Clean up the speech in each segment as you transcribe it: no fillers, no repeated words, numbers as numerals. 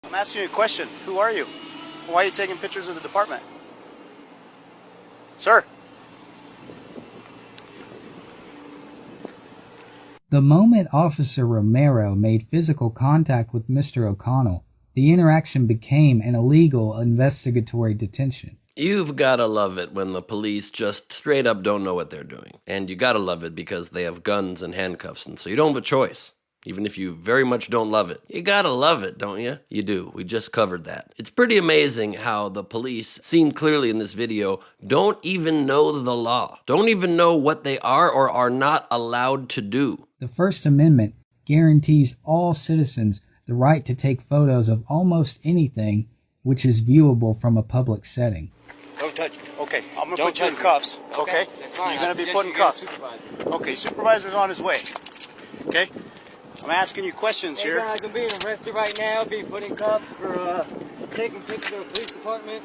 I'm asking you a question. Who are you? Why are you taking pictures of the department? Sir. The moment Officer Romero made physical contact with Mr. O'Connell, the interaction became an illegal investigatory detention. You've gotta love it when the police just straight up don't know what they're doing. And you gotta love it because they have guns and handcuffs, and so you don't have a choice. Even if you very much don't love it. You gotta love it, don't you? You do. We just covered that. It's pretty amazing how the police, seen clearly in this video, don't even know the law. Don't even know what they are or are not allowed to do. The First Amendment guarantees all citizens the right to take photos of almost anything which is viewable from a public setting. Don't touch me. Okay, I'm gonna put you in cuffs. Okay? That's fine. You're gonna be put in cuffs. Okay, supervisor's on his way. Okay? I'm asking you questions here. I can be arrested right now, be put in cuffs for taking pictures of the police department.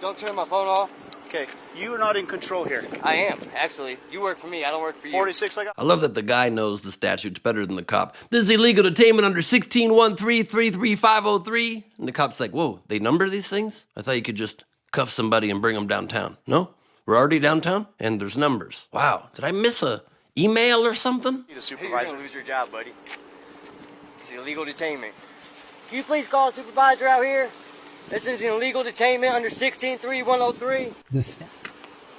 Don't turn my phone off. Okay, you are not in control here. I am, actually. You work for me, I don't work for you. 46, I love that the guy knows the statutes better than the cop. This is illegal detainment under 1613-33503. And the cop's like, whoa, they number these things? I thought you could just cuff somebody and bring them downtown. No? We're already downtown? And there's numbers. Wow, did I miss a email or something? Need a supervisor. You're gonna lose your job, buddy. It's illegal detainment. Can you please call a supervisor out here? This is an illegal detainment under 163103.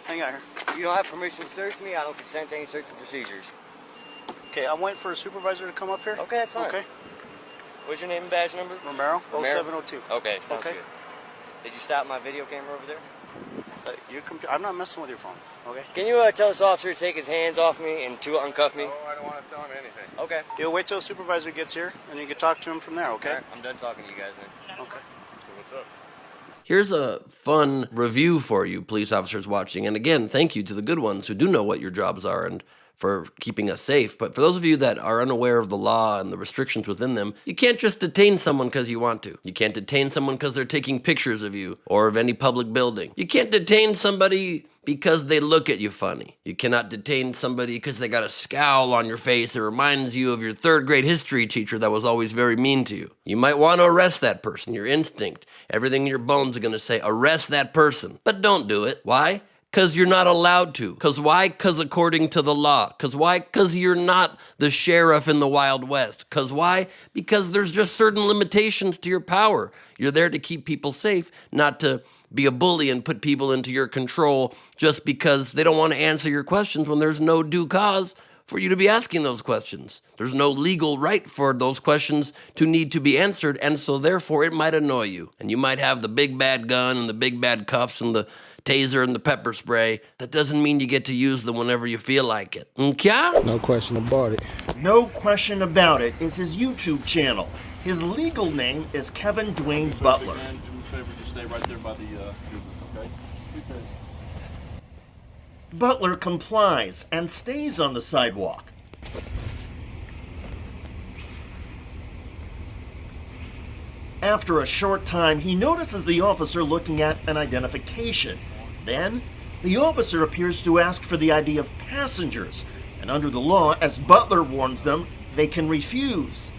Hang out here. You don't have permission to search me. I don't consent to any search procedures. Okay, I'm waiting for a supervisor to come up here. Okay, that's fine. Okay. What's your name and badge number? Romero, 0702. Okay, sounds Okay. good. Did you stop my video camera over there? I'm not messing with your phone, okay? Can you tell this officer to take his hands off me and to uncuff me? Oh, I don't want to tell him anything. Okay. You'll wait till the supervisor gets here, and you can talk to him from there, okay? All right, I'm done talking to you guys then. Okay. So what's up? Here's a fun review for you police officers watching. And again, thank you to the good ones who do know what your jobs are and for keeping us safe. But for those of you that are unaware of the law and the restrictions within them, you can't just detain someone because you want to. You can't detain someone because they're taking pictures of you or of any public building. You can't detain somebody because they look at you funny. You cannot detain somebody because they got a scowl on your face that reminds you of your third grade history teacher that was always very mean to you. You might want to arrest that person. Your instinct, everything in your bones are going to say, arrest that person. But don't do it. Why? Because you're not allowed to. Because why? Because according to the law. Because why? Because you're not the sheriff in the Wild West. Because why? Because there's just certain limitations to your power. You're there to keep people safe, not to be a bully and put people into your control just because they don't want to answer your questions when there's no due cause for you to be asking those questions. There's no legal right for those questions to need to be answered, and so therefore it might annoy you. And you might have the big bad gun and the big bad cuffs and the taser and the pepper spray. That doesn't mean you get to use them whenever you feel like it. Okay? No question about it. No Question About It is his YouTube channel. His legal name is Kevin Dwayne Butler. Man, do me a favor, just stay right there by the business, okay? Butler complies and stays on the sidewalk. After a short time, he notices the officer looking at an identification. Then, the officer appears to ask for the ID of passengers, and under the law, as Butler warns them, they can refuse.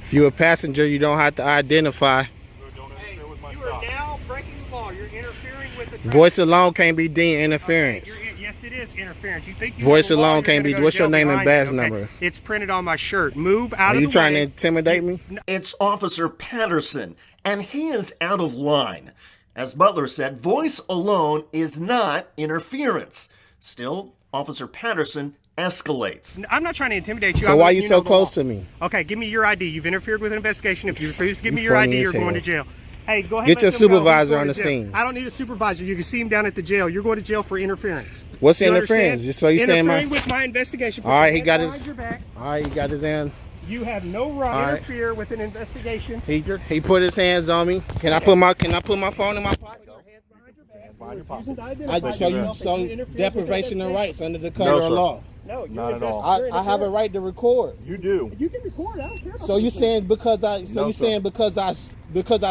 If you're a passenger, you don't have to identify. Hey, you are now breaking the law. You're interfering with the traffic. Voice alone can't be deemed interference. Yes, it is interference. You think you Voice know the law, alone you're can't gonna be. go to What's your jail name and behind badge it, okay? number? It's printed on my shirt. Move out Are of you the trying to way. intimidate me? It's Officer Patterson, and he is out of line. As Butler said, voice alone is not interference. Still, Officer Patterson escalates. I'm not trying to intimidate you. So I'm why letting you know so the close law. to me? Okay, give me your ID. You've interfered with an investigation. If you refuse to give me You your funny ID, as you're going to hell. jail. Hey, go ahead. Get your let them go. Who's supervisor going on to the jail? scene. I don't need a supervisor. You can see him down at the jail. You're going to jail for interference. What's You interference? understand? Just so you saying my. Interfering with my investigation. All right, he Put got your his. hands behind your back. All right, he got his hand. You have no right All to right. interfere with an investigation. He put his hands on me. Can I put my phone in my pocket? I show you so deprivation of rights under the color of law. No, Not at all. I have a right to record. You do. You can record. I don't care. So you saying because I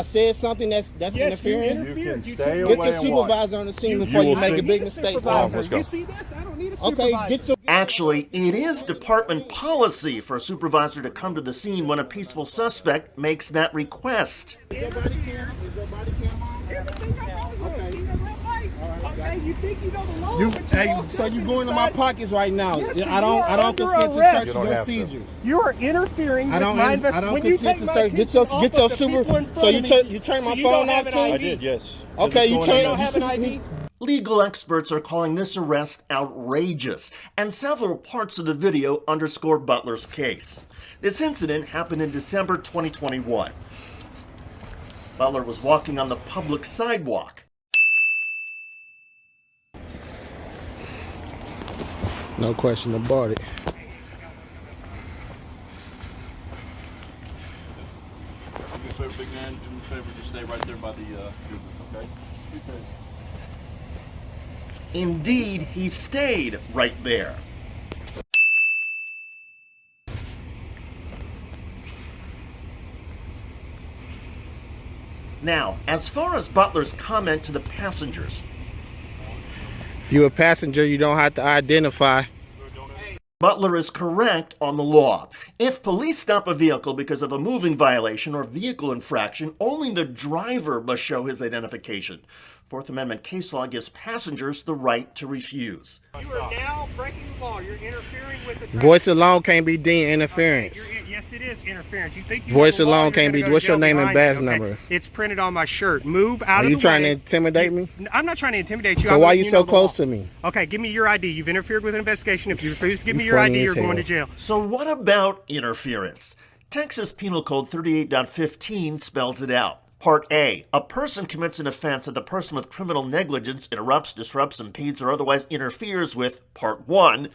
said something that's Yes, interfering? You can You stay took- away Get your and watch. supervisor on the scene You before you will make see. a big mistake. Let's go. You see this? I don't need a supervisor. Okay, get your. Actually, it is department policy for a supervisor to come to the scene when a peaceful suspect makes that request. Is your body cam on? Everything I know is on. Okay. See that red light? Okay, you think you know the law? You, but hey, walked so up you and going in my decided- pockets right now? Yes, I don't you are consent under to arrest. searches You don't or have to. seizures. You are interfering with my I investigation. don't When you consent take to my search. attention off Get of your the super. people in So front you of turn me, you turn so my you phone don't off have an too. I ID? did, yes. Okay, you turn. You don't have an ID? Legal experts are calling this arrest outrageous, and several parts of the video underscore Butler's case. This incident happened in December 2021. Butler was walking on the public sidewalk. No question about it. Do me a favor, big man. Do me a favor, just stay right there by the business, okay? Indeed, he stayed right there. Now, as far as Butler's comment to the passengers, If you're a passenger, you don't have to identify. Butler is correct on the law. If police stop a vehicle because of a moving violation or vehicle infraction, only the driver must show his identification. Fourth Amendment case law gives passengers the right to refuse. You are now breaking the law. You're interfering with the traffic. Voice alone can't be deemed interference. Yes, it is interference. You think you Voice know the law, alone you're can't gonna be. go to What's your jail name and behind badge it, okay? number? It's printed on my shirt. Move out Are of you the trying to way. intimidate me? I'm not trying to intimidate you. So I'm why letting you know so the close law. to me? Okay, give me your ID. You've interfered with an investigation. If you refuse to give me You your funny ID, as you're going hell. to jail. So what about interference? Texas Penal Code 38.15 spells it out. Part A, a person commits an offense that the person with criminal negligence interrupts, disrupts, impedes, or otherwise interferes with. Part 1,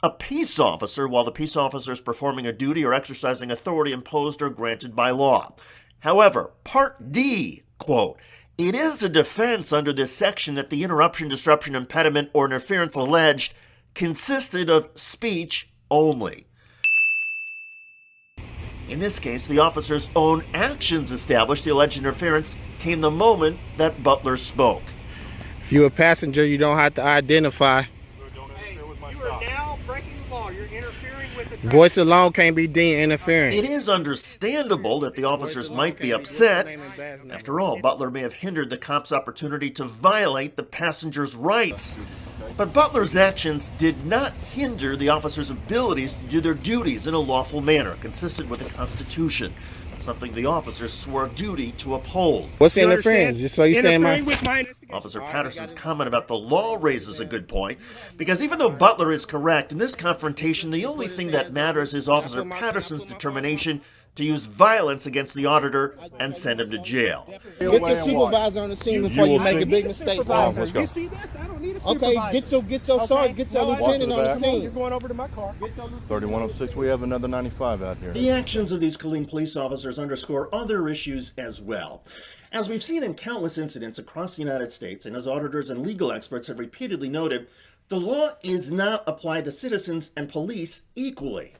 a peace officer while the peace officer is performing a duty or exercising authority imposed or granted by law. However, Part D, quote, it is a defense under this section that the interruption, disruption, impediment, or interference alleged consisted of speech only. In this case, the officer's own actions established the alleged interference came the moment that Butler spoke. If you're a passenger, you don't have to identify. You are now breaking the law. You're interfering with the traffic. Voice alone can't be deemed interference. It is understandable that the officers might be upset. After all, Butler may have hindered the cop's opportunity to violate the passenger's rights. But Butler's actions did not hinder the officers' abilities to do their duties in a lawful manner, consistent with the Constitution, something the officers swore a duty to uphold. What's You interference? understand? Just so you saying Interfering my. with my investigation. Officer Patterson's comment about the law raises a good point, because even though Butler is correct, in this confrontation, the only thing that matters is Officer Patterson's determination to use violence against the auditor and send him to jail. Get your supervisor on the scene before you will make see. a big mistake. Supervisor, let's go. you see this? I don't need a Okay, supervisor. get your sergeant, get your No, I lieutenant don't. on the Walk to the You're scene. going over to my car. 3106, we have another 95 out here. The actions of these Killeen police officers underscore other issues as well. As we've seen in countless incidents across the United States, and as auditors and legal experts have repeatedly noted, the law is not applied to citizens and police equally.